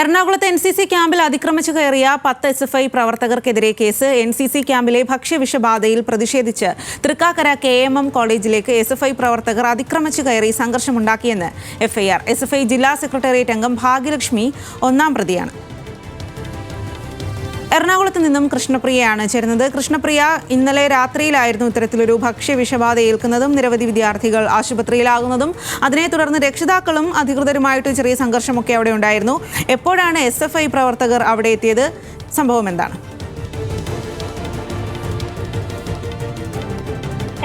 എറണാകുളത്ത് NCC ക്യാമ്പിൽ അതിക്രമിച്ചു കയറിയ 10 SFI പ്രവർത്തകർക്കെതിരെ കേസ്. NCC ക്യാമ്പിലെ ഭക്ഷ്യവിഷബാധയിൽ പ്രതിഷേധിച്ച് തൃക്കാക്കര KMM കോളേജിലേക്ക് SFI പ്രവർത്തകർ അതിക്രമിച്ചു കയറി സംഘർഷമുണ്ടാക്കിയെന്ന് FIR. SFI ജില്ലാ സെക്രട്ടേറിയറ്റ് അംഗം ഭാഗ്യലക്ഷ്മി ഒന്നാം പ്രതിയാണ്. എറണാകുളത്ത് നിന്നും കൃഷ്ണപ്രിയയാണ് ചേരുന്നത്. കൃഷ്ണപ്രിയ, ഇന്നലെ രാത്രിയിലായിരുന്നു ഇത്തരത്തിലൊരു ഭക്ഷ്യവിഷബാധ ഏൽക്കുന്നതും നിരവധി വിദ്യാർത്ഥികൾ ആശുപത്രിയിലാകുന്നതും. അതിനെ തുടർന്ന് രക്ഷിതാക്കളും അധികൃതരുമായിട്ട് ചെറിയ സംഘർഷമൊക്കെ അവിടെ ഉണ്ടായിരുന്നു. എപ്പോഴാണ് SFI പ്രവർത്തകർ അവിടെ എത്തിയത്? സംഭവം എന്താണ്?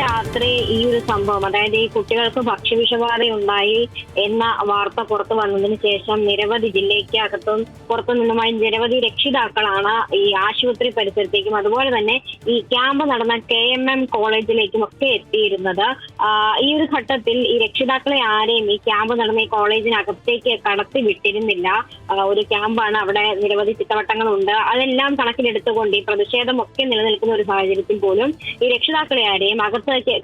രാത്രി ഈ ഒരു സംഭവം, അതായത് ഈ കുട്ടികൾക്ക് ഭക്ഷ്യവിഷബാധയുണ്ടായി എന്ന വാർത്ത പുറത്തു വന്നതിന് ശേഷം നിരവധി ജില്ലയ്ക്കകത്തും പുറത്തു നിന്നുമായി നിരവധി രക്ഷിതാക്കളാണ് ഈ ആശുപത്രി പരിസരത്തേക്കും അതുപോലെ തന്നെ ഈ ക്യാമ്പ് നടന്ന KMM കോളേജിലേക്കും ഒക്കെ എത്തിയിരുന്നത്. ഈ ഒരു ഘട്ടത്തിൽ ഈ രക്ഷിതാക്കളെ ആരെയും ഈ ക്യാമ്പ് നടന്ന ഈ കോളേജിനകത്തേക്ക് കടത്തി വിട്ടിരുന്നില്ല. ഒരു ക്യാമ്പാണ്, അവിടെ നിരവധി ചിട്ടവട്ടങ്ങളുണ്ട്. അതെല്ലാം കണക്കിലെടുത്തുകൊണ്ട് ഈ പ്രതിഷേധമൊക്കെ നിലനിൽക്കുന്ന ഒരു സാഹചര്യത്തിൽ പോലും ഈ രക്ഷിതാക്കളെ ആരെയും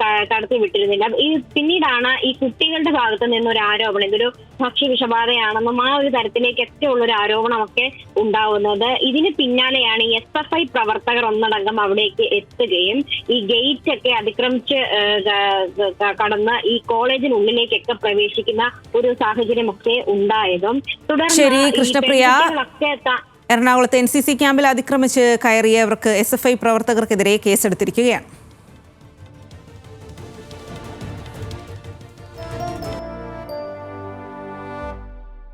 കടത്തി വിട്ടിരുന്നില്ല. ഈ പിന്നീടാണ് ഈ കുട്ടികളുടെ ഭാഗത്ത് നിന്നൊരു ആരോപണം, ഇതൊരു ഭക്ഷ്യവിഷബാധയാണെന്നും ആ ഒരു തരത്തിലേക്കൊക്കെ ഉള്ളൊരു ആരോപണമൊക്കെ ഉണ്ടാവുന്നത്. ഇതിന് പിന്നാലെയാണ് ഈ SFI പ്രവർത്തകർ ഒന്നടങ്കം അവിടേക്ക് എത്തുകയും ഈ ഗേറ്റ് ഒക്കെ അതിക്രമിച്ച് കടന്ന് ഈ കോളേജിനുള്ളിലേക്കൊക്കെ പ്രവേശിക്കുന്ന ഒരു സാഹചര്യമൊക്കെ ഉണ്ടായതും തുടർന്ന് എറണാകുളത്ത് NCC ക്യാമ്പിൽ അതിക്രമിച്ച് കയറിയവർക്ക് SFI പ്രവർത്തകർക്കെതിരെ കേസെടുത്തിരിക്കുകയാണ്.